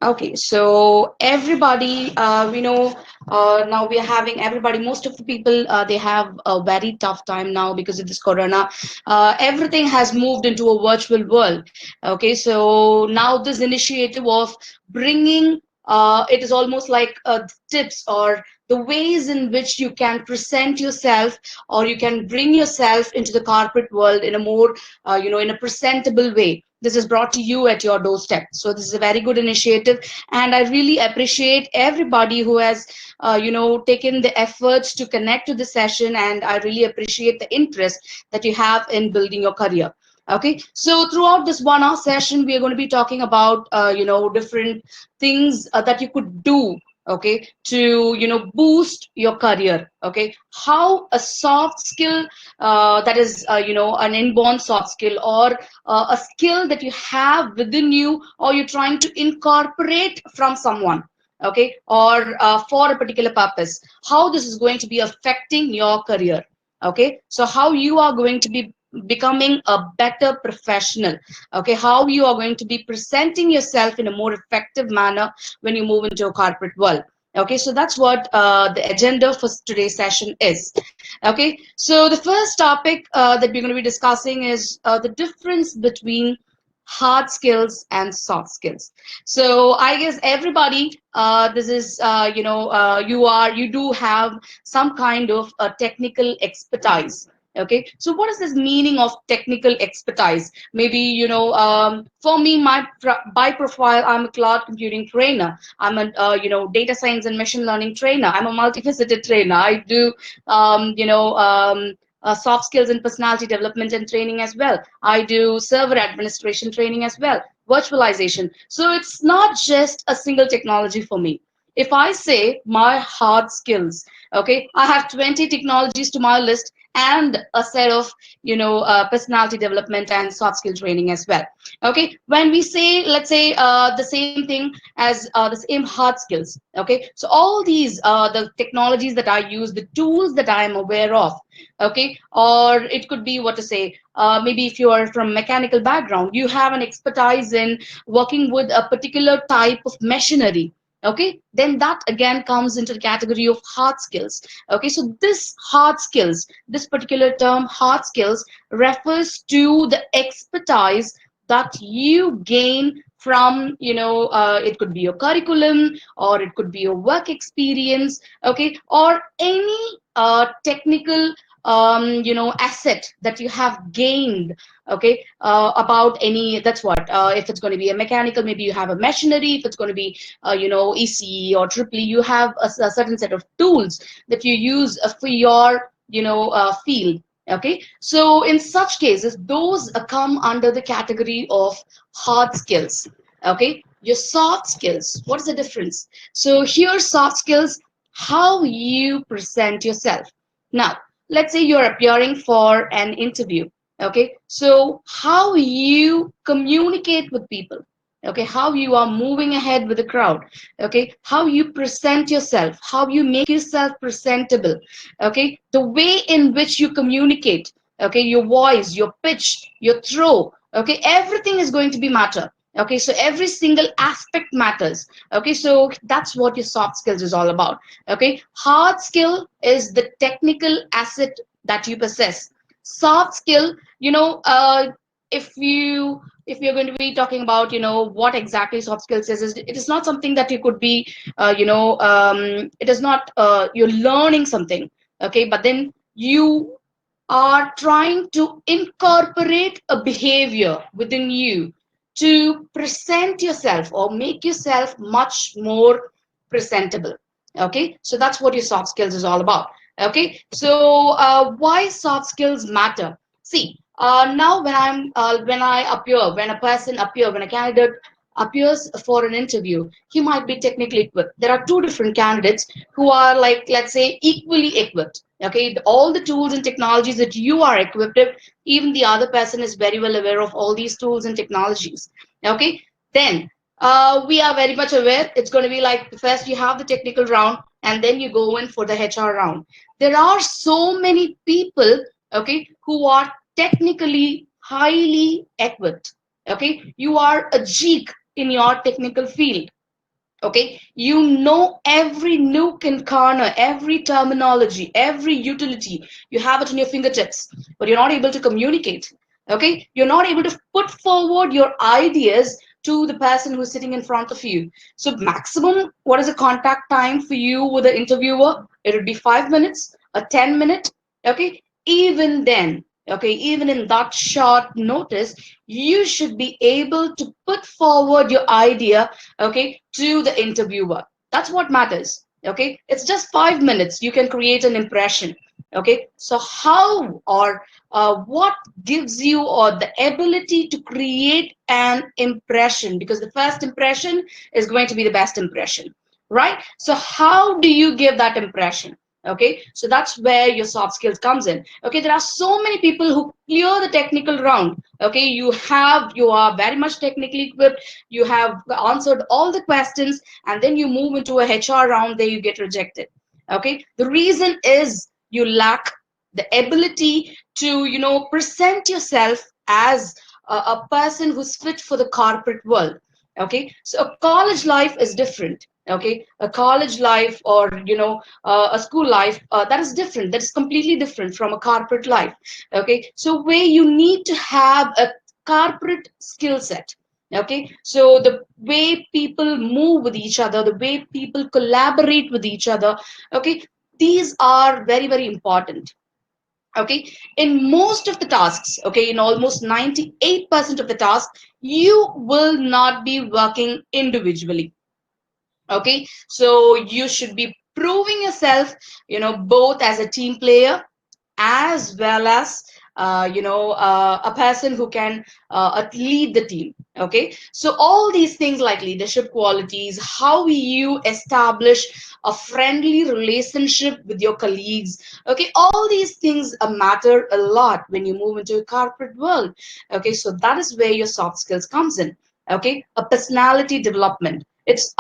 Okay, so everybody, we know now we are having everybody, most of the people, they have a very tough time now because of this corona. Everything has moved into a virtual world. Okay, so now this initiative of bringing, it is almost like tips or the ways in which you can present yourself or you can bring yourself into the corporate world in a more, in a presentable way. This is brought to you at your doorstep. So this is a very good initiative, and I really appreciate everybody who has, taken the efforts to connect to the session, and I really appreciate the interest that you have in building your career. Okay, so throughout this 1 hour session, we are going to be talking about, different things that you could do, okay, to boost your career. Okay, how a soft skill, that is, an inborn soft skill, or a skill that you have within you, or you're trying to incorporate from someone, okay, or for a particular purpose, how this is going to be affecting your career. Okay, so how you are going to be becoming a better professional. Okay, how you are going to be presenting yourself in a more effective manner when you move into a corporate world. Okay, so that's what the agenda for today's session is. Okay, so the first topic that we're going to be discussing is the difference between hard skills and soft skills. So I guess everybody, this is, you do have some kind of a technical expertise. Okay, so what is this meaning of technical expertise? Maybe, for me, by profile, I'm a cloud computing trainer. I'm a, data science and machine learning trainer. I'm a multifaceted trainer. I do, soft skills and personality development and training as well. I do server administration training as well, virtualization. So it's not just a single technology for me. If I say my hard skills, okay, I have 20 technologies to my list and a set of, personality development and soft skill training as well. Okay, when we say, let's say, the same thing as the same hard skills. Okay, so all these the technologies that I use, the tools that I am aware of. Okay, or it could be, what to say, maybe if you are from mechanical background, you have an expertise in working with a particular type of machinery. Okay, then that again comes into the category of hard skills. Okay, so this hard skills, this particular term hard skills, refers to the expertise that you gain from, it could be your curriculum, or it could be your work experience. Okay, or any technical, asset that you have gained. Okay, about any, that's what, if it's going to be a mechanical, maybe you have a machinery. If it's going to be, ECE or triple E, you have a certain set of tools that you use for your, field. Okay, so in such cases, those come under the category of hard skills. Okay, your soft skills, what is the difference? So here, soft skills, how you present yourself. Now, let's say you're appearing for an interview. Okay, so how you communicate with people. Okay, how you are moving ahead with the crowd. Okay, how you present yourself, how you make yourself presentable. Okay, the way in which you communicate. Okay, your voice, your pitch, your throw. Okay, everything is going to be matter. Okay, so every single aspect matters. Okay, so that's what your soft skills is all about. Okay, hard skill is the technical asset that you possess. Soft skill, if you, if you're going to be talking about, what exactly soft skills is, it is not something that you could be, it is not, you're learning something. Okay, but then you are trying to incorporate a behavior within you to present yourself or make yourself much more presentable. Okay, so that's what your soft skills is all about. Okay, so why soft skills matter? See, now when I appear, when a person appear, when a candidate appears for an interview, he might be technically equipped. There are two different candidates who are, like, let's say, equally equipped. Okay, all the tools and technologies that you are equipped with, even the other person is very well aware of all these tools and technologies. Okay, then we are very much aware it's going to be like, first you have the technical round, and then you go in for the HR round. There are so many people, okay, who are technically highly equipped. Okay, you are a geek in your technical field. Okay, you know every nook and corner, every terminology, every utility, you have it in your fingertips, but you're not able to communicate. Okay, you're not able to put forward your ideas to the person who's sitting in front of you. So maximum, what is the contact time for you with the interviewer? It would be 5 minutes, a 10 minute. Okay, even then, okay, even in that short notice, you should be able to put forward your idea, okay, to the interviewer. That's what matters. Okay, it's just 5 minutes, you can create an impression. Okay, so how or what gives you or the ability to create an impression, because the first impression is going to be the best impression, right? So how do you give that impression? Okay, so that's where your soft skills comes in. Okay, there are so many people who clear the technical round. Okay, you are very much technically equipped, you have answered all the questions, and then you move into a HR round, there you get rejected. Okay, the reason is you lack the ability to, present yourself as a person who's fit for the corporate world. Okay, so a college life is different. Okay, a college life, or a school life, that is different, that is completely different from a corporate life. Okay, so where you need to have a corporate skill set. Okay, so the way people move with each other, the way people collaborate with each other, okay, these are very, very important. Okay, in most of the tasks, okay, in almost 98% of the tasks, you will not be working individually. Okay, so you should be proving yourself, both as a team player, as well as a person who can lead the team. Okay, so all these things like leadership qualities, how you establish a friendly relationship with your colleagues, okay, all these things matter a lot when you move into a corporate world. Okay, so that is where your soft skills comes in. Okay, a personality development, it's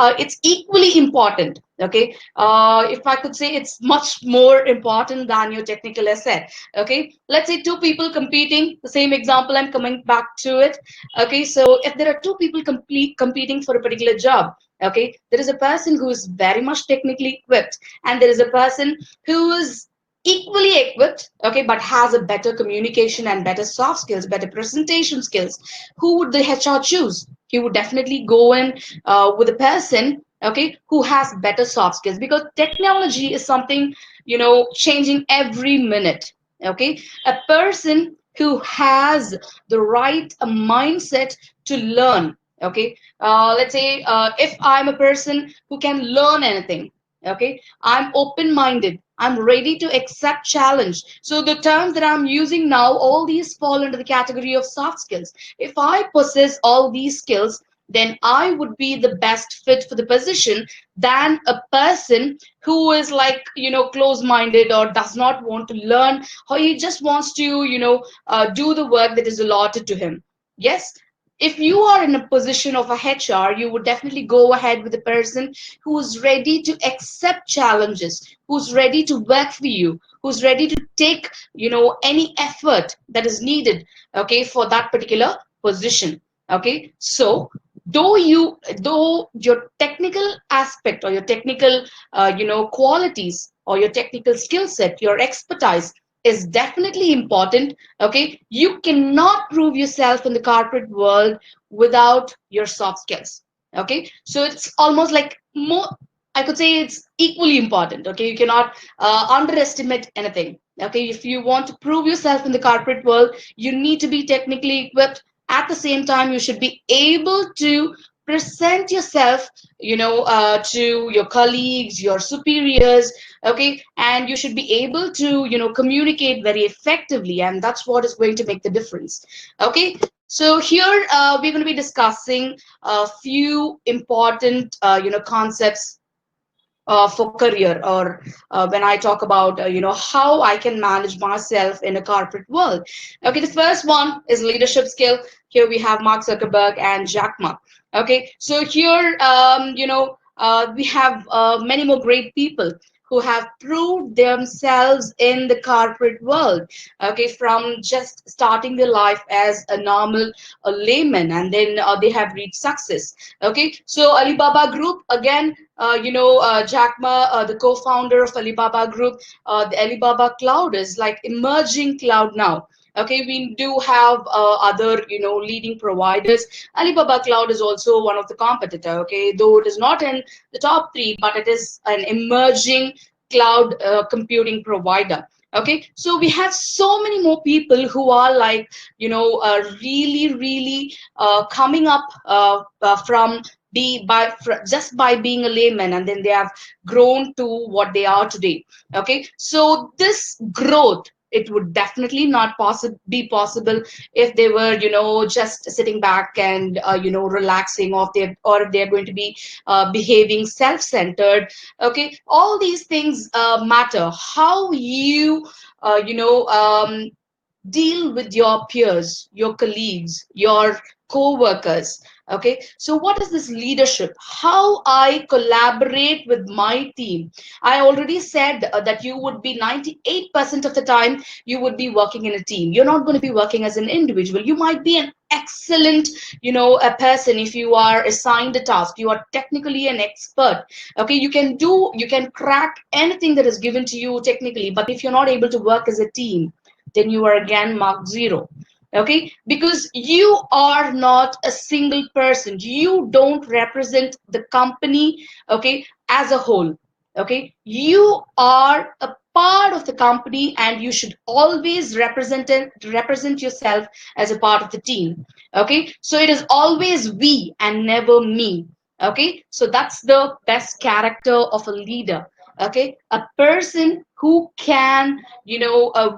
equally important. Okay, if I could say, it's much more important than your technical asset. Okay, let's say two people competing, the same example, I'm coming back to it. Okay, so if there are two people competing for a particular job, okay, there is a person who is very much technically equipped, and there is a person who is equally equipped, okay, but has a better communication and better soft skills, better presentation skills. Who would the HR choose? He would definitely go in with a person, okay, who has better soft skills, because technology is something, changing every minute. Okay, a person who has the right mindset to learn. Okay, let's say, if I'm a person who can learn anything, okay, I'm open minded, I'm ready to accept challenge. So the terms that I'm using now, all these fall under the category of soft skills. If I possess all these skills, then I would be the best fit for the position than a person who is like, close minded, or does not want to learn, or he just wants to, do the work that is allotted to him. Yes, if you are in a position of a HR, you would definitely go ahead with a person who's ready to accept challenges, who's ready to work for you, who's ready to take, any effort that is needed, okay, for that particular position. Okay, so though your technical aspect, or your technical qualities, or your technical skill set, your expertise is definitely important. Okay, you cannot prove yourself in the corporate world without your soft skills. Okay, so it's almost like more, I could say it's equally important. Okay, you cannot underestimate anything. Okay, if you want to prove yourself in the corporate world, you need to be technically equipped. At the same time, you should be able to present yourself, to your colleagues, your superiors. Okay, and you should be able to, communicate very effectively, and that's what is going to make the difference. Okay, so here we're going to be discussing a few important concepts for career, or when I talk about how I can manage myself in a corporate world. Okay, the first one is leadership skill. Here we have Mark Zuckerberg and Jack Ma. Okay, so here we have many more great people who have proved themselves in the corporate world, okay, from just starting their life as a normal layman, and then they have reached success. Okay, so Alibaba Group again, Jack Ma, the co-founder of Alibaba Group, the Alibaba Cloud is like emerging cloud now. Okay, we do have other, leading providers. Alibaba Cloud is also one of the competitor. Okay, though it is not in the top three, but it is an emerging cloud computing provider. Okay, so we have so many more people who are like, really coming up from just by being a layman, and then they have grown to what they are today. Okay, so this growth, it would definitely not be possible if they were, just sitting back and relaxing, or if they're going to be behaving self-centered. Okay, all these things matter. How you deal with your peers, your colleagues, your co-workers. Okay, so what is this leadership? How I collaborate with my team. I already said that you would be 98% of the time you would be working in a team. You're not going to be working as an individual. You might be an excellent, a person. If you are assigned a task, you are technically an expert. Okay, you can crack anything that is given to you technically, but if you're not able to work as a team, then you are again marked zero. Okay, because you are not a single person. You don't represent the company, okay, as a whole. Okay, you are a part of the company, and you should always represent yourself as a part of the team. Okay, so it is always we and never me. Okay, so that's the best character of a leader. Okay, a person who can,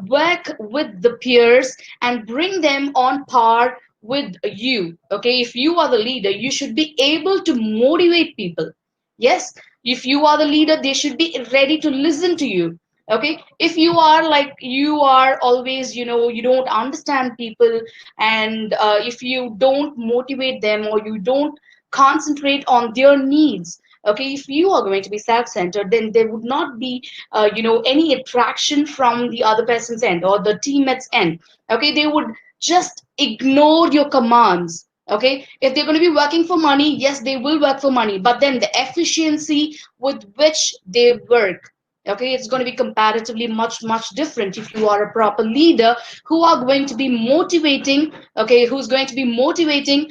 work with the peers and bring them on par with you. Okay, if you are the leader, you should be able to motivate people. Yes, if you are the leader, they should be ready to listen to you. Okay, if you are like, you are always, you don't understand people, and if you don't motivate them, or you don't concentrate on their needs. Okay, if you are going to be self-centered, then there would not be any attraction from the other person's end or the teammates end. Okay, they would just ignore your commands. Okay, if they're going to be working for money, yes, they will work for money, but then the efficiency with which they work, okay, it's going to be comparatively much different if you are a proper leader who are going to be motivating. Okay, who's going to be motivating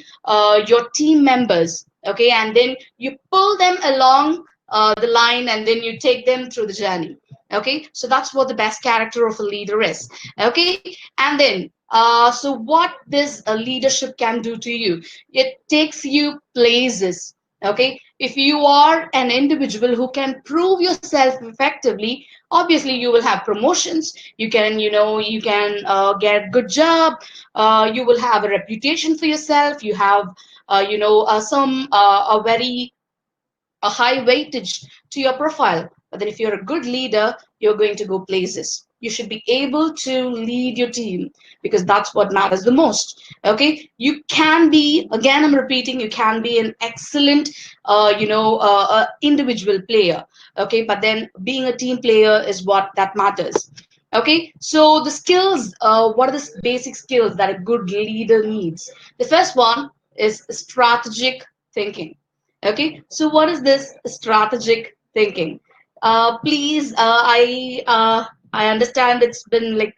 your team members. Okay, and then you pull them along the line, and then you take them through the journey. Okay, so that's what the best character of a leader is. Okay, and then so what this leadership can do to you, it takes you places. Okay, if you are an individual who can prove yourself effectively, obviously you will have promotions. You can, you can get good job. You will have a reputation for yourself. You have some a very a high weightage to your profile. But then if you're a good leader, you're going to go places. You should be able to lead your team, because that's what matters the most. Okay, you can be, again, I'm repeating, you can be an excellent individual player. Okay, but then being a team player is what that matters. Okay, so the skills, what are the basic skills that a good leader needs? The first one is strategic thinking. Okay, so what is this strategic thinking? Please, I understand it's been like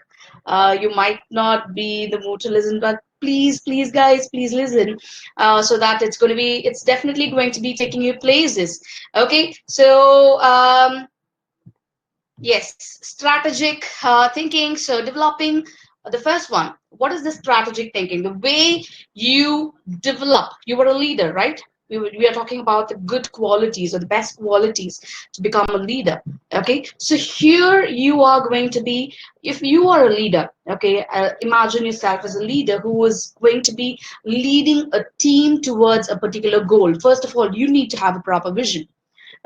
you might not be in the mood to listen, but please, guys, please listen, so that it's definitely going to be taking you places. Okay, so yes, strategic thinking. So developing the first one. What is the strategic thinking? The way you develop. You are a leader, right? We are talking about the good qualities or the best qualities to become a leader. Okay, so here you are going to be, if you are a leader, okay, imagine yourself as a leader who is going to be leading a team towards a particular goal. First of all, you need to have a proper vision.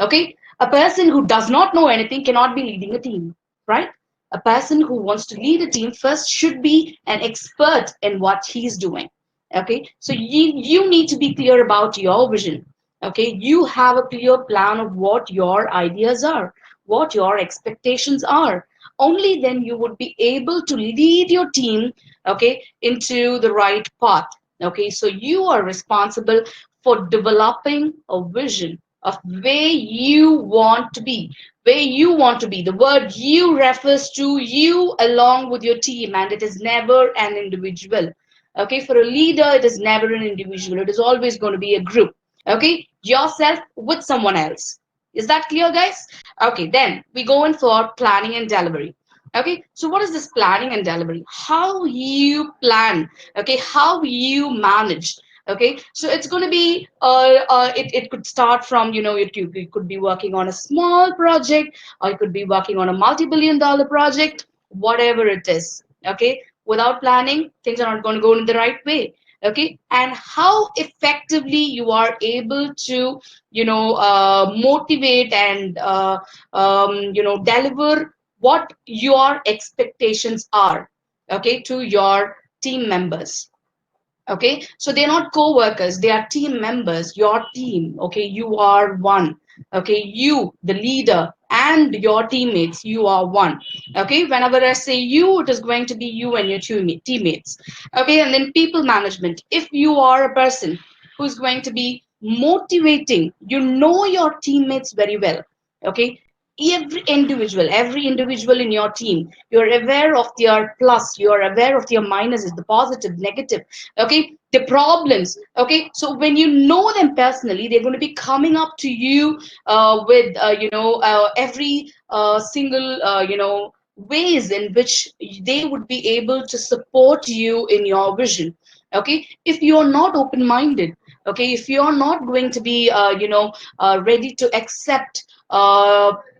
Okay, a person who does not know anything cannot be leading a team, right? A person who wants to lead a team first should be an expert in what he's doing. Okay, so you need to be clear about your vision. Okay, you have a clear plan of what your ideas are, what your expectations are. Only then you would be able to lead your team, okay, into the right path. Okay, so you are responsible for developing a vision of where you want to be, where you want to be. The word you refers to you along with your team, and it is never an individual. Okay, for a leader, it is never an individual, it is always going to be a group. Okay, yourself with someone else. Is that clear, guys? Okay, then we go in for planning and delivery. Okay, so what is this planning and delivery? How you plan, okay, how you manage. Okay, so it's going to be it could start from, you could be working on a small project, or you could be working on a multi-billion-dollar project, whatever it is. Okay, without planning, things are not going to go in the right way. Okay, and how effectively you are able to, motivate and deliver what your expectations are, okay, to your team members. Okay, so they're not co-workers, they are team members, your team. Okay, you are one. Okay, you, the leader, and your teammates, you are one. Okay, whenever I say you, it is going to be you and your teammates. Okay, and then people management. If you are a person who's going to be motivating, you know your teammates very well. Okay, every individual in your team, you're aware of their plus, you're aware of their minuses, the positive, negative, okay, the problems. Okay, so when you know them personally, they're going to be coming up to you with every single ways in which they would be able to support you in your vision. Okay, if you're not open minded, okay, if you're not going to be ready to accept,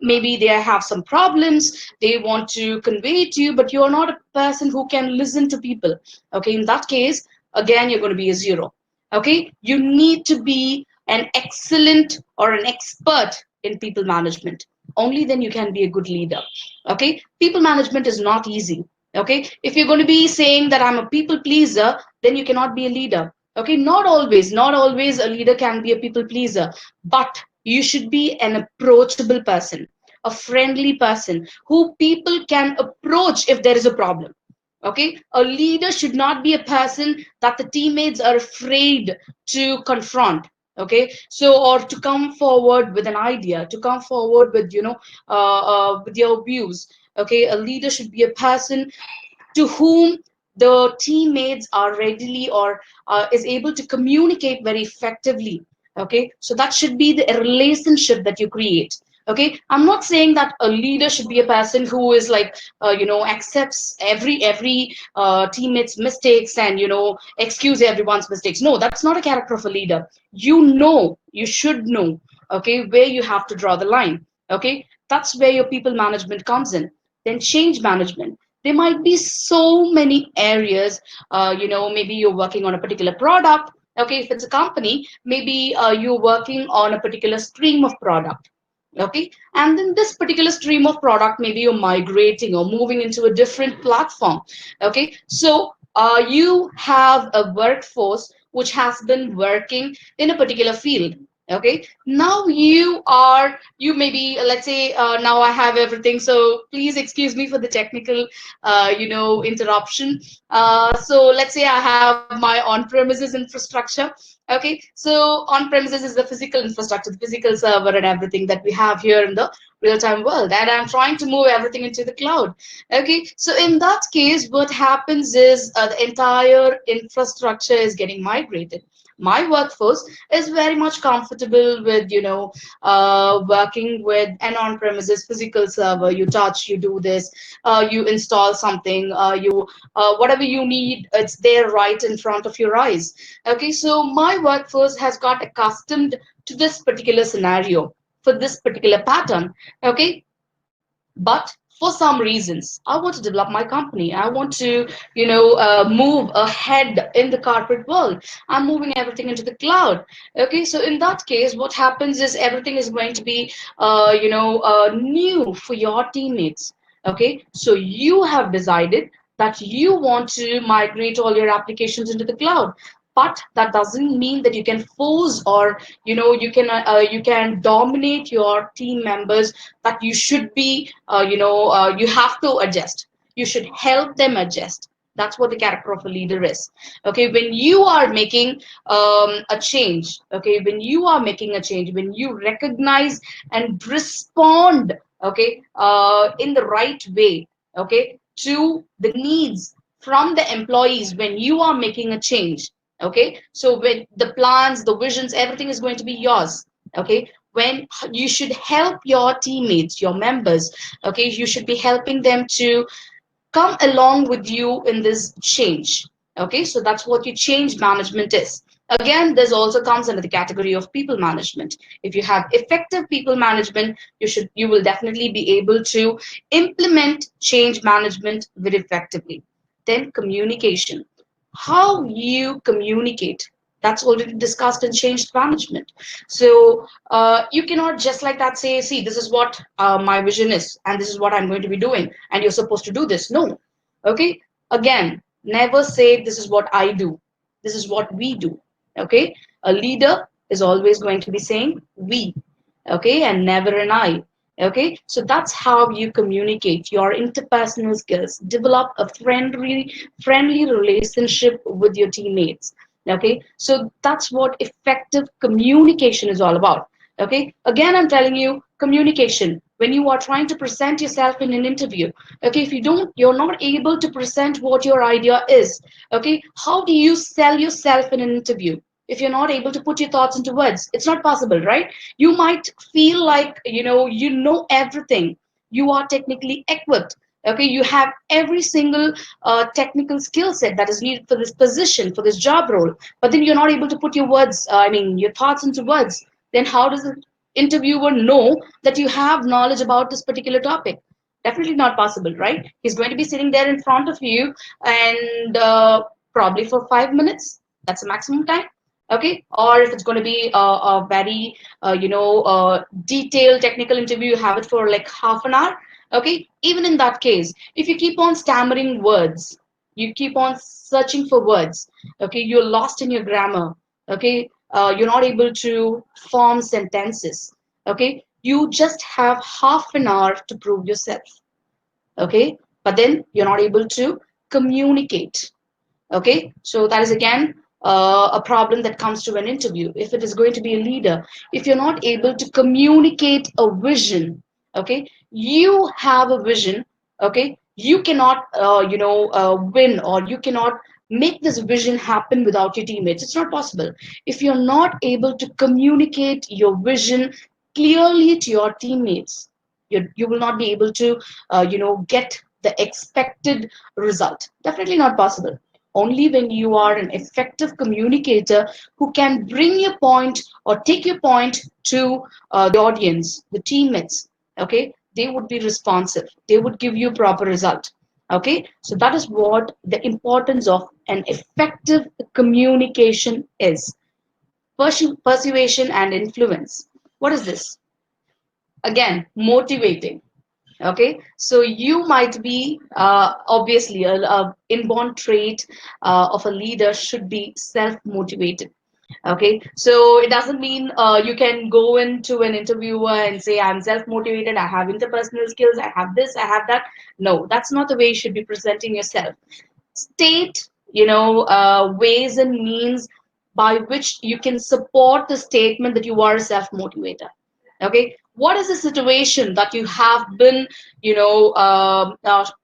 maybe they have some problems they want to convey to you, but you're not a person who can listen to people. Okay, in that case, again, you're going to be a zero. Okay, you need to be an excellent or an expert in people management. Only then you can be a good leader. Okay, people management is not easy. Okay, if you're going to be saying that I'm a people pleaser, then you cannot be a leader. Okay, not always a leader can be a people pleaser, but you should be an approachable person, a friendly person who people can approach if there is a problem. Okay, a leader should not be a person that the teammates are afraid to confront. Okay, so or to come forward with an idea, to come forward with with your views. Okay, a leader should be a person to whom the teammates are readily or is able to communicate very effectively. Okay, so that should be the relationship that you create. Okay, I'm not saying that a leader should be a person who is like accepts every teammate's mistakes and excuse everyone's mistakes. No, that's not a character of a leader. You should know, okay, where you have to draw the line. Okay, that's where your people management comes in. Then change management, there might be so many areas. Maybe you're working on a particular product. Okay, if it's a company, maybe you're working on a particular stream of product. Okay, and then this particular stream of product, maybe you're migrating or moving into a different platform. Okay, so you have a workforce which has been working in a particular field. Okay, now you maybe, let's say, now I have everything, so please excuse me for the technical interruption. So let's say I have my on-premises infrastructure. Okay, so on-premises is the physical infrastructure, the physical server and everything that we have here in the real-time world, and I'm trying to move everything into the cloud. Okay, so in that case, what happens is the entire infrastructure is getting migrated. My workforce is very much comfortable with working with an on-premises physical server. You touch, you do this, you install something, you whatever you need, it's there right in front of your eyes. Okay, so my workforce has got accustomed to this particular scenario, for this particular pattern. Okay, but for some reasons, I want to develop my company. I want to move ahead in the corporate world. I'm moving everything into the cloud. Okay, so in that case, what happens is everything is going to be new for your teammates. Okay, so you have decided that you want to migrate all your applications into the cloud. but that doesn't mean that you can force, or you can dominate your team members, that you should be you have to adjust. You should help them adjust. That's what the character of a leader is. Okay, when you are making a change, okay, when you are making a change, when you recognize and respond, okay, in the right way, okay, to the needs from the employees, when you are making a change, okay, so when the plans, the visions, everything is going to be yours, okay, when you should help your teammates, your members, okay, you should be helping them to come along with you in this change. Okay, so that's what your change management is. Again, this also comes under the category of people management. If you have effective people management, you will definitely be able to implement change management very effectively. Then communication, how you communicate, that's already discussed in change management. So you cannot just like that say, see, this is what my vision is, and this is what I'm going to be doing, and you're supposed to do this. No. Okay. Again, never say this is what I do. This is what we do. Okay. A leader is always going to be saying we. Okay, and never an I. Okay, so that's how you communicate your interpersonal skills. Develop a friendly relationship with your teammates. Okay, so that's what effective communication is all about. Okay, again, I'm telling you, communication. When you are trying to present yourself in an interview, okay, if you're not able to present what your idea is. Okay, how do you sell yourself in an interview? If you're not able to put your thoughts into words, it's not possible, right? You might feel like you know everything. You are technically equipped. Okay, you have every single technical skill set that is needed for this position, for this job role, but then you're not able to put your words, your thoughts into words. Then how does the interviewer know that you have knowledge about this particular topic? Definitely not possible, right? He's going to be sitting there in front of you, and probably for 5 minutes. That's the maximum time. Okay, or if it's going to be a very detailed technical interview, you have it for like half an hour. Okay, even in that case, if you keep on stammering words, you keep on searching for words, okay, you're lost in your grammar. Okay, you're not able to form sentences. Okay, you just have half an hour to prove yourself. Okay, but then you're not able to communicate. Okay, so that is again a problem that comes to an interview. If it is going to be a leader, if you're not able to communicate a vision, okay, you have a vision, okay, you cannot win, or you cannot make this vision happen without your teammates. It's not possible. If you're not able to communicate your vision clearly to your teammates, you will not be able to get the expected result. Definitely not possible. Only when you are an effective communicator who can bring your point or take your point to the audience, the teammates, okay, they would be responsive. They would give you proper result. Okay, so that is what the importance of an effective communication is. Persuasion and influence. What is this? Again, motivating. Okay, so you might be obviously a inborn trait of a leader should be self-motivated. Okay, so it doesn't mean you can go into an interviewer and say, I'm self-motivated, I have interpersonal skills, I have this, I have that. No, that's not the way you should be presenting yourself. State ways and means by which you can support the statement that you are a self-motivator. Okay, what is the situation that you have been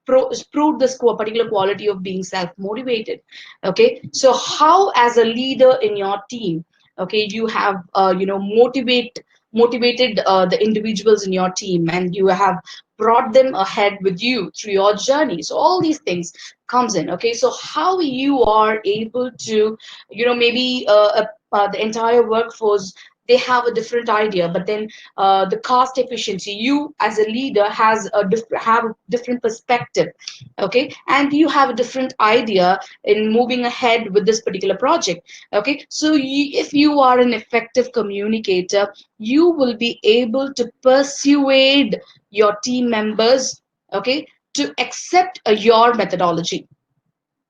proved this particular quality of being self-motivated? Okay, so how as a leader in your team, okay, you have motivated the individuals in your team, and you have brought them ahead with you through your journey. So all these things comes in. Okay, so how you are able to maybe the entire workforce, they have a different idea, but then the cost efficiency, you as a leader have a different perspective. Okay, and you have a different idea in moving ahead with this particular project. Okay, so if you are an effective communicator, you will be able to persuade your team members, okay, to accept your methodology.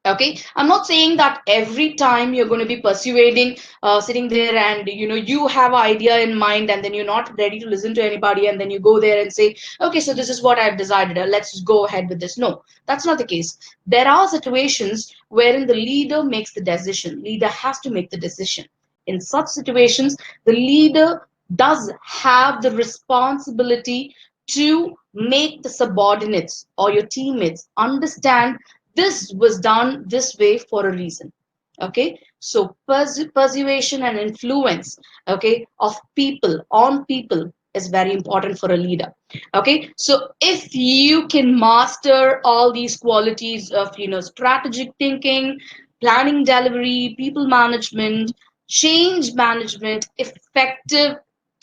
Okay, I'm not saying that every time you're going to be persuading, sitting there and you have an idea in mind and then you're not ready to listen to anybody and then you go there and say, okay, so this is what I've decided, let's just go ahead with this. No, that's not the case. There are situations wherein the leader makes the decision. Leader has to make the decision. In such situations, the leader does have the responsibility to make the subordinates or your teammates understand this was done this way for a reason. Okay, so persuasion and influence, okay, of people on people is very important for a leader. Okay, so if you can master all these qualities of strategic thinking, planning, delivery, people management, change management, effective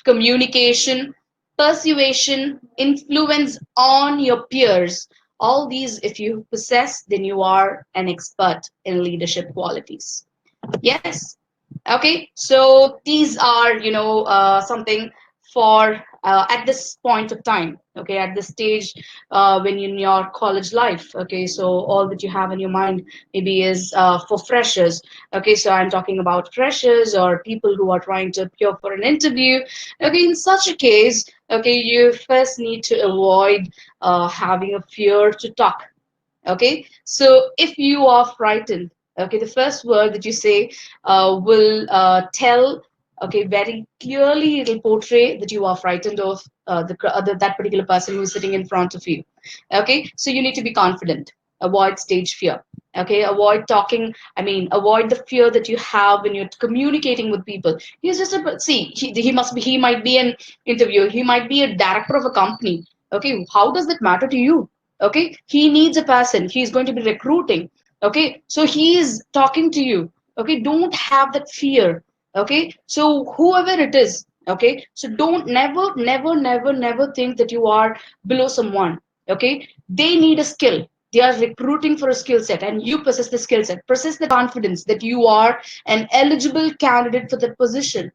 communication, persuasion, influence on your peers, all these if you possess, then you are an expert in leadership qualities. Yes. Okay, so these are something for at this point of time, okay, at this stage, when you're in your college life. Okay, so all that you have in your mind maybe is for freshers. Okay, so I'm talking about freshers or people who are trying to appear for an interview. Okay, in such a case, okay, you first need to avoid having a fear to talk. Okay, so if you are frightened, okay, the first word that you say will tell, okay, very clearly it'll portray that you are frightened of that particular person who's sitting in front of you. Okay, so you need to be confident. Avoid stage fear. Okay, avoid talking. I mean, avoid the fear that you have when you're communicating with people. He's just a see. He might be an interviewer. He might be a director of a company. Okay, how does that matter to you? Okay, he needs a person, he's going to be recruiting. Okay, so he is talking to you. Okay, don't have that fear. Okay, so whoever it is, okay, so don't never think that you are below someone. Okay, they need a skill, they are recruiting for a skill set and you possess the skill set. Possess the confidence that you are an eligible candidate for that position.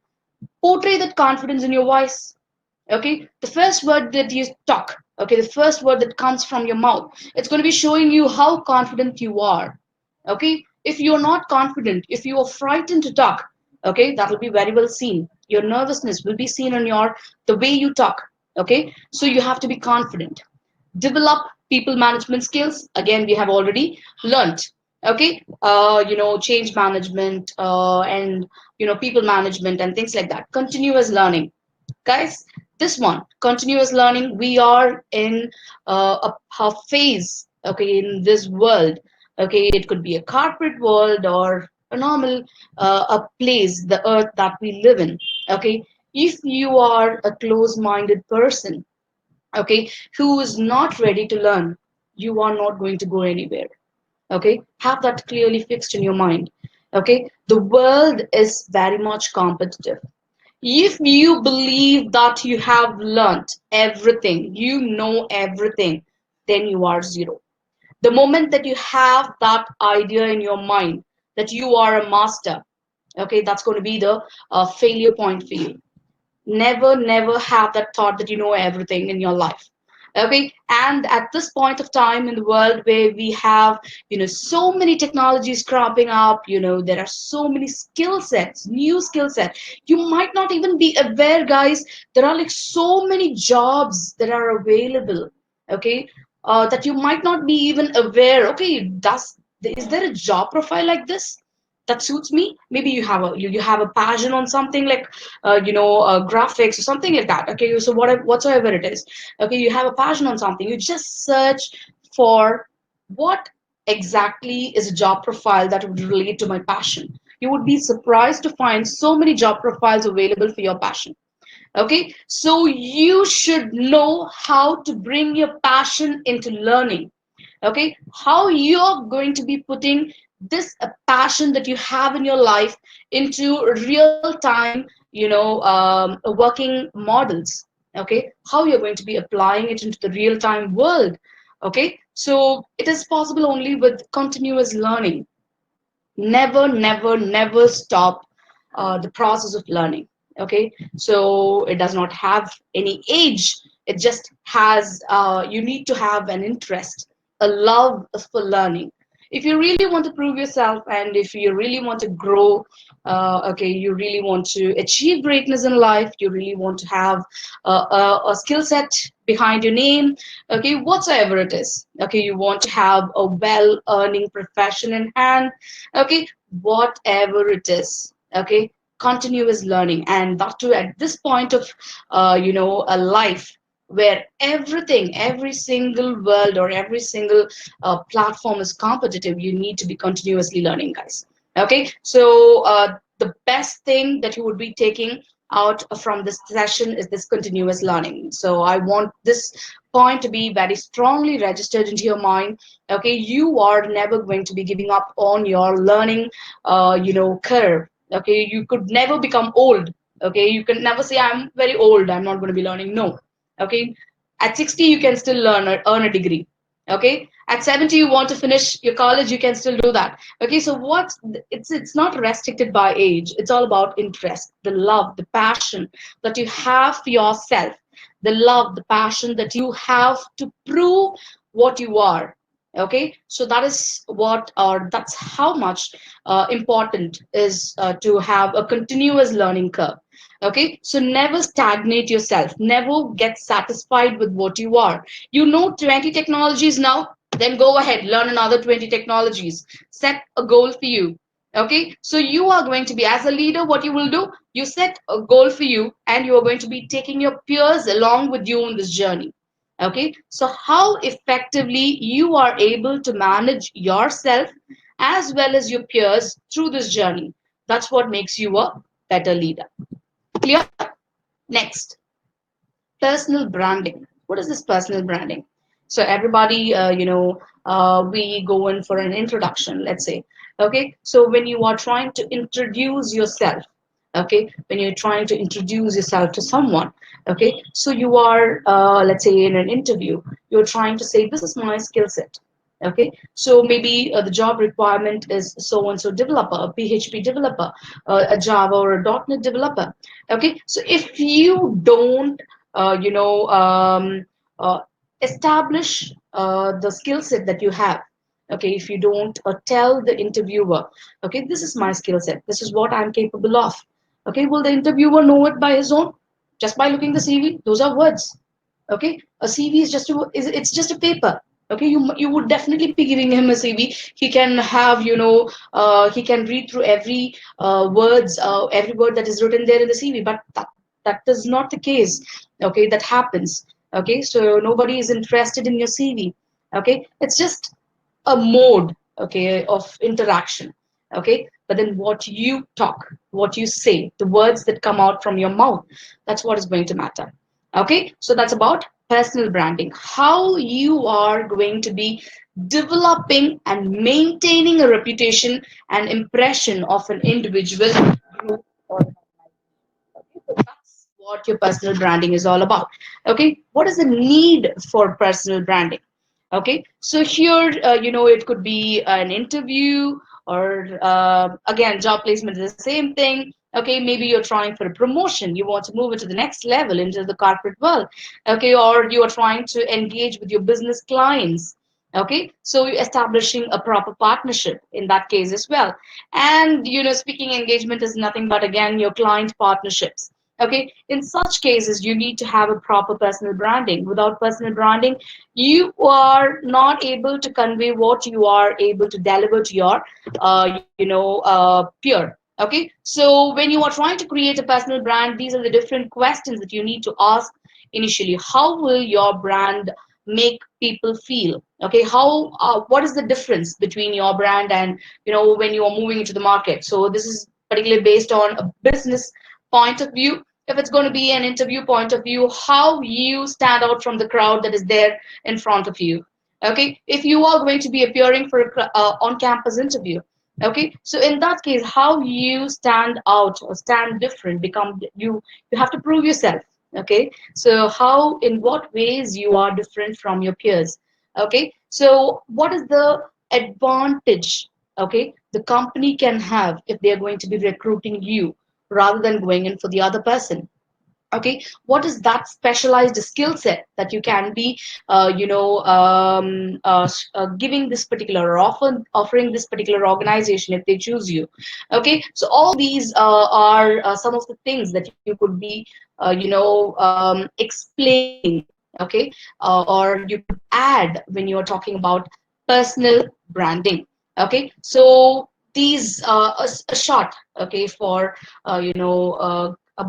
Portray that confidence in your voice. Okay, the first word that you talk, okay, the first word that comes from your mouth, it's going to be showing you how confident you are. Okay, if you're not confident, if you are frightened to talk, okay, that will be very well seen. Your nervousness will be seen on your the way you talk. Okay, so you have to be confident. Develop people management skills, again we have already learnt. Okay, change management, and people management and things like that. Continuous learning, guys. This one, continuous learning, we are in a phase, okay, in this world. Okay, it could be a corporate world or a normal a place, the earth that we live in. Okay, if you are a close-minded person, okay, who is not ready to learn, you are not going to go anywhere. Okay, have that clearly fixed in your mind. Okay, the world is very much competitive. If you believe that you have learned everything, you know everything, then you are zero. The moment that you have that idea in your mind that you are a master, okay, that's going to be the failure point for you. Never have that thought that you know everything in your life. Okay, and at this point of time in the world where we have so many technologies cropping up, there are so many skill sets, new skill sets, you might not even be aware, guys. There are like so many jobs that are available. Okay, that you might not be even aware. Okay, is there a job profile like this that suits me? Maybe you have you have a passion on something like graphics or something like that. Okay, so whatsoever it is, okay, you have a passion on something, you just search for what exactly is a job profile that would relate to my passion. You would be surprised to find so many job profiles available for your passion. Okay, so you should know how to bring your passion into learning. Okay, how you're going to be putting this passion that you have in your life into real time working models. Okay, how you're going to be applying it into the real time world. Okay, so it is possible only with continuous learning. Never stop the process of learning. Okay, so it does not have any age. It just has you need to have an interest, a love for learning. if you really want to prove yourself, and if you really want to grow, okay, you really want to achieve greatness in life, you really want to have a skill set behind your name, okay, whatsoever it is, okay, you want to have a well earning profession in hand, okay, whatever it is, okay, continuous learning, and that too at this point of a life where everything, every single world or every single platform is competitive, you need to be continuously learning, guys. Okay, so the best thing that you would be taking out from this session is this continuous learning. So I want this point to be very strongly registered into your mind. Okay, you are never going to be giving up on your learning, curve. Okay, you could never become old. Okay, you can never say I'm very old, I'm not going to be learning. No. Okay, at 60 you can still earn a degree. Okay, at 70 you want to finish your college, you can still do that. Okay, so what's it's not restricted by age, it's all about interest, the love, the passion that you have for yourself, the love, the passion that you have to prove what you are. Okay, so that is what, or that's how much important is to have a continuous learning curve. Okay, so never stagnate yourself, never get satisfied with what you are. You know 20 technologies now, then go ahead, learn another 20 technologies, set a goal for you. Okay, so you are going to be, as a leader, what you will do, you set a goal for you, and you are going to be taking your peers along with you in this journey. Okay, so how effectively you are able to manage yourself as well as your peers through this journey, that's what makes you a better leader. Clear? Next, personal branding. What is this personal branding? So everybody, we go in for an introduction, let's say. Okay, so when you are trying to introduce yourself, okay, when you're trying to introduce yourself to someone, okay, so you are, let's say in an interview, you're trying to say, this is my skill set. Okay, so maybe the job requirement is so and so developer, a PHP developer, a Java or a .NET developer. Okay, so if you don't uh, you know, um, uh, establish the skill set that you have. Okay, if you don't tell the interviewer, okay, this is my skill set, this is what I'm capable of. Okay, will the interviewer know it by his own? Just by looking the CV? Those are words. Okay, a CV is it's just a paper. Okay, you would definitely be giving him a CV. He can have, he can read through every word that is written there in the CV, but that is not the case. Okay, that happens. Okay, so nobody is interested in your CV. Okay, it's just a mode, okay, of interaction. Okay, but then what you talk, what you say, the words that come out from your mouth, that's what is going to matter. Okay, so that's about personal branding, how you are going to be developing and maintaining a reputation and impression of an individual, group, or okay, so that's what your personal branding is all about. Okay, what is the need for personal branding? Okay, so here, it could be an interview, or again, job placement is the same thing. Okay, maybe you're trying for a promotion, you want to move it to the next level into the corporate world. Okay, or you are trying to engage with your business clients. Okay, so you're establishing a proper partnership in that case as well. And speaking engagement is nothing but, again, your client partnerships. Okay, in such cases, you need to have a proper personal branding. Without personal branding, you are not able to convey what you are able to deliver to your peer. Okay, so when you are trying to create a personal brand, these are the different questions that you need to ask initially. How will your brand make people feel? Okay, how what is the difference between your brand and when you are moving into the market? So this is particularly based on a business point of view. If it's going to be an interview point of view, how you stand out from the crowd that is there in front of you. Okay, if you are going to be appearing for a on-campus interview, okay, so in that case, how you stand out or stand different, become you have to prove yourself. Okay, so how, in what ways you are different from your peers. Okay, so what is the advantage, okay, the company can have if they are going to be recruiting you rather than going in for the other person. Okay, what is that specialized skill set that you can be giving this particular, or offering this particular organization if they choose you. Okay, so all these are some of the things that you could be explaining. Okay, or you could add when you're talking about personal branding. Okay, so these a shot, okay, for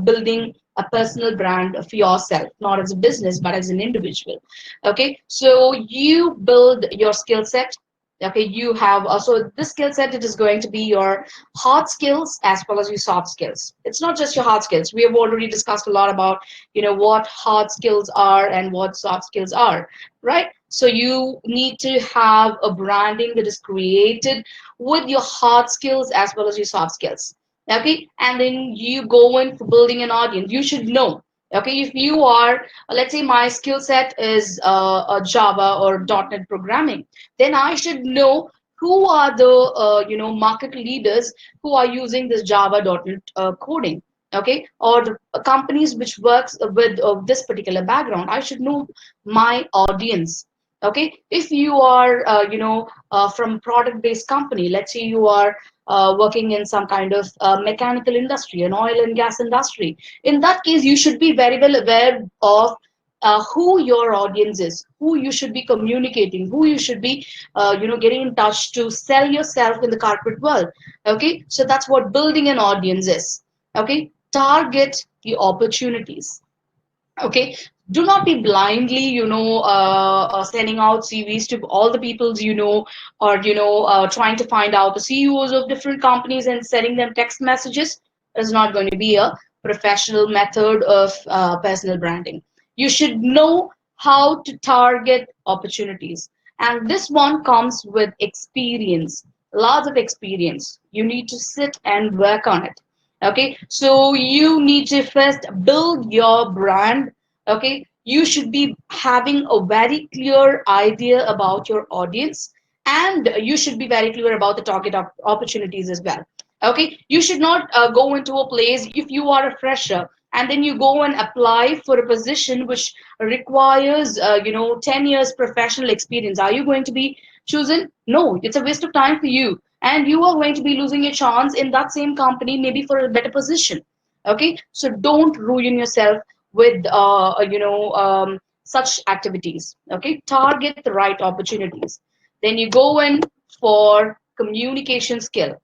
building a personal brand for yourself, not as a business, but as an individual. Okay, so you build your skill set. Okay, you have also this skill set. It is going to be your hard skills as well as your soft skills. It's not just your hard skills. We have already discussed a lot about what hard skills are and what soft skills are, right? So you need to have a branding that is created with your hard skills as well as your soft skills. Okay, and then you go in for building an audience. You should know, okay, if you are, let's say my skill set is a Java or .NET programming, then I should know who are the market leaders who are using this Java .NET coding. Okay, or the companies which works with this particular background. I should know my audience. Okay, if you are from product based company, let's say you are working in some kind of mechanical industry, an oil and gas industry. In that case, you should be very well aware of who your audience is, who you should be communicating, who you should be, getting in touch to sell yourself in the corporate world. Okay, so that's what building an audience is. Okay, target the opportunities. Okay, do not be blindly sending out CVs to all the peoples or trying to find out the CEOs of different companies and sending them text messages. Is not going to be a professional method of personal branding. You should know how to target opportunities, and this one comes with experience, lots of experience. You need to sit and work on it. Okay, so you need to first build your brand. Okay, you should be having a very clear idea about your audience, and you should be very clear about the target opportunities as well. Okay, you should not go into a place if you are a fresher and then you go and apply for a position which requires 10 years professional experience. Are you going to be chosen? No, it's a waste of time for you, and you are going to be losing your chance in that same company maybe for a better position. Okay, so don't ruin yourself with such activities. Okay, target the right opportunities. Then you go in for communication skill.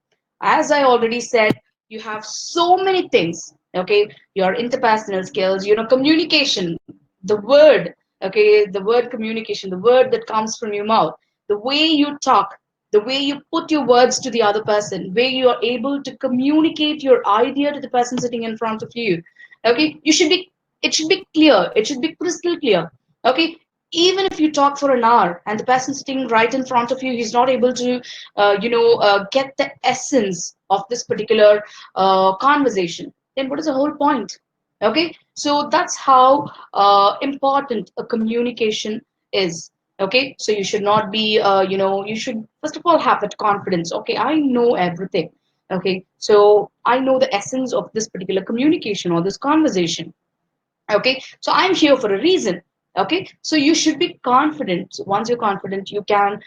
As I already said, you have so many things. Okay, your interpersonal skills, communication, the word. Okay, the word communication, the word that comes from your mouth, the way you talk, the way you put your words to the other person, where you are able to communicate your idea to the person sitting in front of you. Okay, it should be clear, it should be crystal clear. Okay, even if you talk for an hour and the person sitting right in front of you, he's not able to get the essence of this particular conversation, then what is the whole point? Okay, so that's how important a communication is. Okay, so you should not be you should first of all have that confidence. Okay, I know everything. Okay, so I know the essence of this particular communication or this conversation. Okay, so I'm here for a reason. Okay, so you should be confident. So once you're confident, you can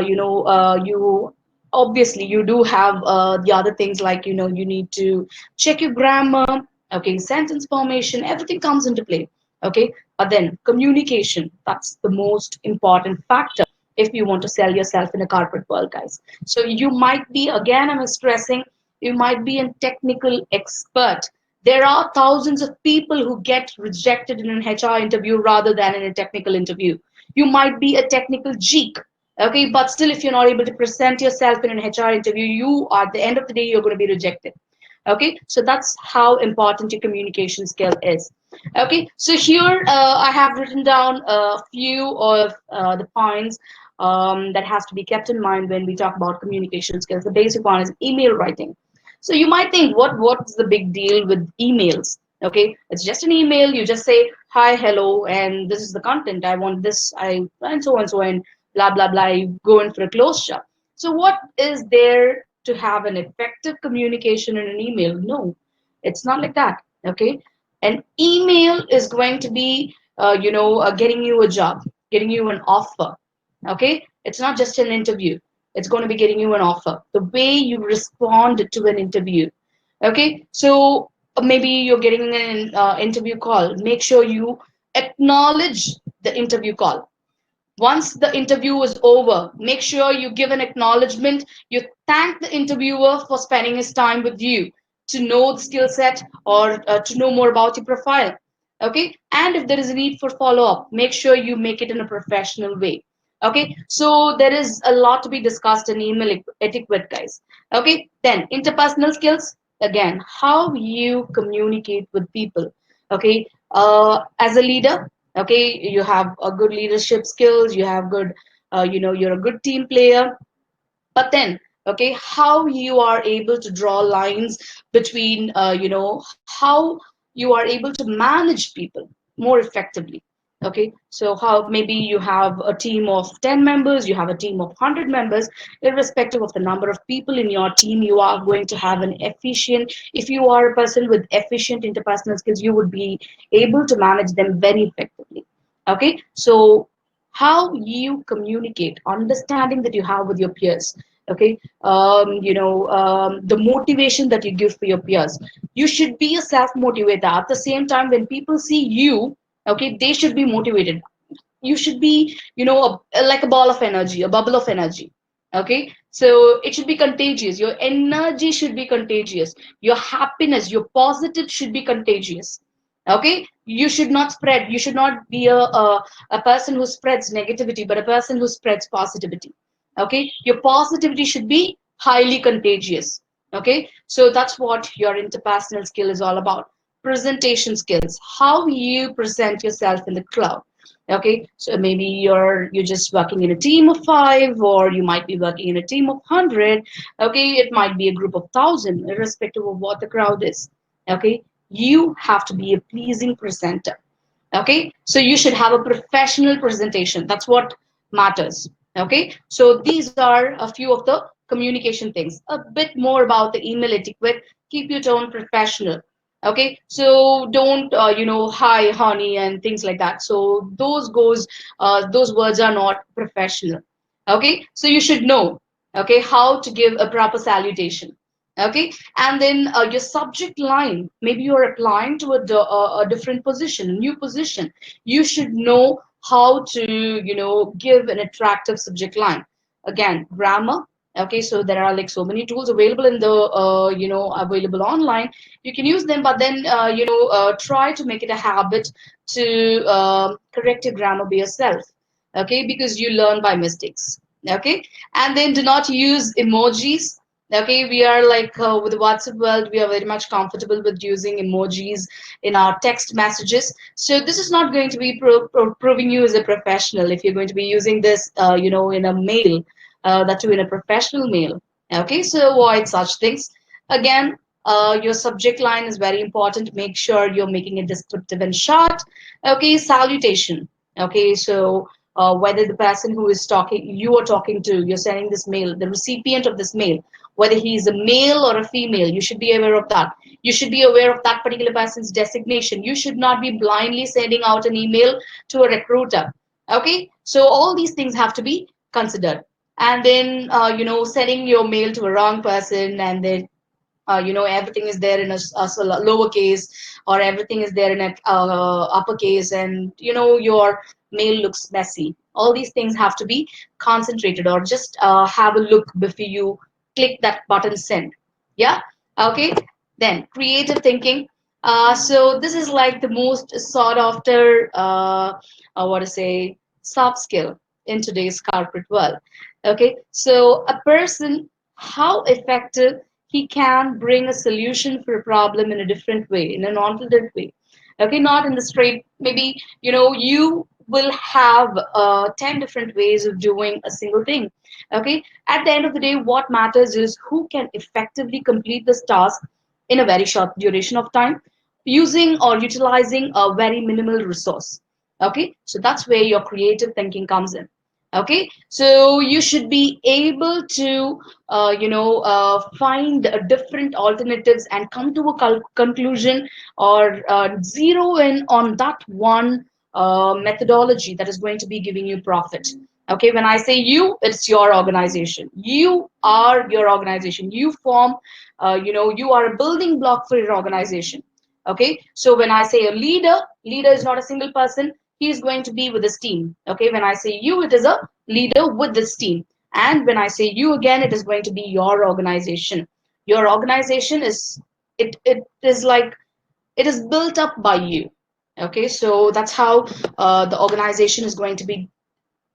you obviously you do have the other things, like you need to check your grammar. Okay, sentence formation, everything comes into play. Okay, but then communication, that's the most important factor if you want to sell yourself in a corporate world, guys. So you might be, again I'm stressing, you might be a technical expert. There are thousands of people who get rejected in an HR interview rather than in a technical interview. You might be a technical geek, okay, but still, if you're not able to present yourself in an HR interview, you are, at the end of the day, you're going to be rejected. Okay, so that's how important your communication skill is. Okay, so here I have written down a few of the points that has to be kept in mind when we talk about communication skills. The basic one is email writing. So you might think, what's the big deal with emails? Okay, it's just an email. You just say hi, hello, and this is the content. I want this, I and so and blah blah blah. You go in for a close shop. So what is there to have an effective communication in an email? No, it's not like that. Okay, An email is going to be, getting you a job, getting you an offer. Okay, it's not just an interview. It's going to be getting you an offer. The way you respond to an interview. Okay, so maybe you're getting an interview call. Make sure you acknowledge the interview call. Once the interview is over, make sure you give an acknowledgement. You thank the interviewer for spending his time with you to know the skill set or to know more about your profile. Okay. And if there is a need for follow up, make sure you make it in a professional way. Okay. So there is a lot to be discussed in email etiquette, guys. Okay. Then interpersonal skills. Again, how you communicate with people. Okay. As a leader, okay, you have a good leadership skills, you have good you're a good team player, but then okay, how you are able to draw lines between how you are able to manage people more effectively. Okay, so how maybe you have a team of 10 members, you have a team of 100 members. Irrespective of the number of people in your team, you are going to have an efficient, if you are a person with efficient interpersonal skills, you would be able to manage them very effectively. Okay, so how you communicate, understanding that you have with your peers. Okay, the motivation that you give for your peers. You should be a self motivator. At the same time, when people see you, okay, they should be motivated. You should be, like a ball of energy, a bubble of energy. Okay, so it should be contagious. Your energy should be contagious. Your happiness, your positive should be contagious. Okay, you should not spread. You should not be a person who spreads negativity, but a person who spreads positivity. Okay, your positivity should be highly contagious. Okay, so that's what your interpersonal skill is all about. Presentation skills, how you present yourself in the crowd. Okay, so maybe you're just working in a team of 5, or you might be working in a team of 100. Okay, it might be a group of 1,000, irrespective of what the crowd is. Okay, you have to be a pleasing presenter. Okay, so you should have a professional presentation. That's what matters. Okay, so these are a few of the communication things. A bit more about the email etiquette. Keep your tone professional. Okay, so don't hi honey and things like that. So those words are not professional. Okay, so you should know, okay, how to give a proper salutation. Okay, and then your subject line, maybe you're applying to a different position, a new position. You should know how to give an attractive subject line. Again, grammar. Okay, so there are like so many tools available in the available online. You can use them, but then try to make it a habit to correct your grammar by yourself. Okay, because you learn by mistakes. Okay, and then do not use emojis. Okay, we are like with the WhatsApp world, we are very much comfortable with using emojis in our text messages. So this is not going to be proving you as a professional if you're going to be using this, in a mail, that too in a professional mail. Okay, so avoid such things. Again, your subject line is very important. Make sure you're making it descriptive and short. Okay, salutation. Okay, so whether the person who is talking, you are talking to, you're sending this mail, the recipient of this mail, whether he is a male or a female, you should be aware of that. You should be aware of that particular person's designation. You should not be blindly sending out an email to a recruiter. Okay, so all these things have to be considered. And then, sending your mail to a wrong person, and then everything is there in a lowercase, or everything is there in a uppercase, and your mail looks messy. All these things have to be concentrated, or just have a look before you click that button send. Yeah, okay. Then creative thinking. So this is like the most sought after what to say, soft skill in today's corporate world. Okay, so a person, how effective he can bring a solution for a problem in a different way, in an alternate way. Okay, not in the straight, maybe, you will have 10 different ways of doing a single thing. Okay, at the end of the day, what matters is who can effectively complete this task in a very short duration of time, using or utilizing a very minimal resource. Okay, so that's where your creative thinking comes in. Okay, so you should be able to find different alternatives and come to a conclusion, or zero in on that one methodology that is going to be giving you profit. Okay, when I say you, it's your organization. You are your organization. You form, you are a building block for your organization. Okay, so when I say a leader, leader is not a single person. He is going to be with his team. Okay, when I say you, it is a leader with this team. And when I say you again, it is going to be your organization. Your organization is, it is like, it is built up by you. Okay, so that's how the organization is going to be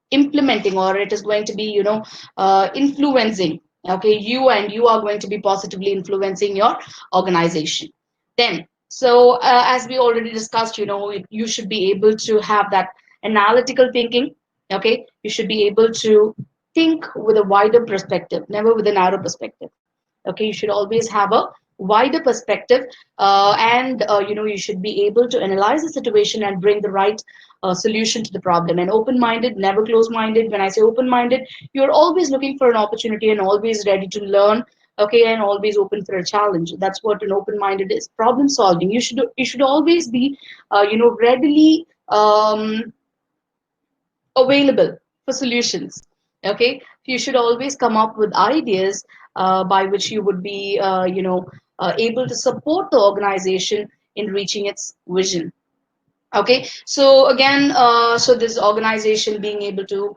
implementing, or it is going to be, influencing. Okay, you, and you are going to be positively influencing your organization. Then, so as we already discussed, you should be able to have that analytical thinking. Okay, you should be able to think with a wider perspective, never with a narrow perspective. Okay, you should always have a wider perspective, and you should be able to analyze the situation and bring the right solution to the problem. And open minded, never close minded. When I say open minded, you're always looking for an opportunity and always ready to learn. Okay, and always open for a challenge. That's what an open minded is. Problem solving, you should always be readily available for solutions. Okay, you should always come up with ideas by which you would be able to support the organization in reaching its vision. Okay, so again, so this organization being able to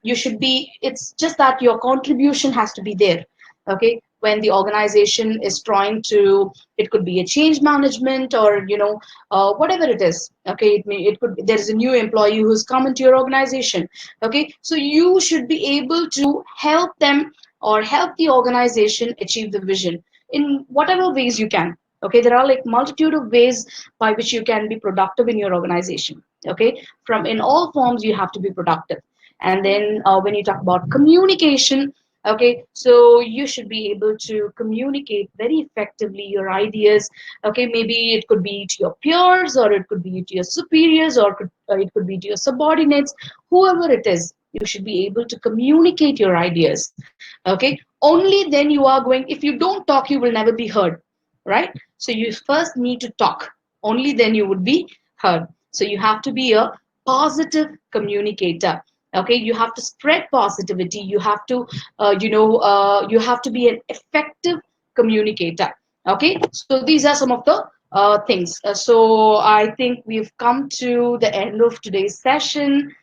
you should be, it's just that your contribution has to be there. Okay, when the organization is trying to, it could be a change management, or whatever it is. Okay, it could be, there is a new employee who's come into your organization. Okay, so you should be able to help them, or help the organization achieve the vision in whatever ways you can. Okay, there are like multitude of ways by which you can be productive in your organization. Okay, from in all forms you have to be productive. And then when you talk about communication, okay, so you should be able to communicate very effectively your ideas. Okay, maybe it could be to your peers, or it could be to your superiors, or it could be to your subordinates. Whoever it is, you should be able to communicate your ideas. Okay, only then you are going, if you don't talk, you will never be heard, right? So you first need to talk, only then you would be heard. So you have to be a positive communicator. Okay, you have to spread positivity. You have to you have to be an effective communicator. Okay, so these are some of the things. So I think we've come to the end of today's session.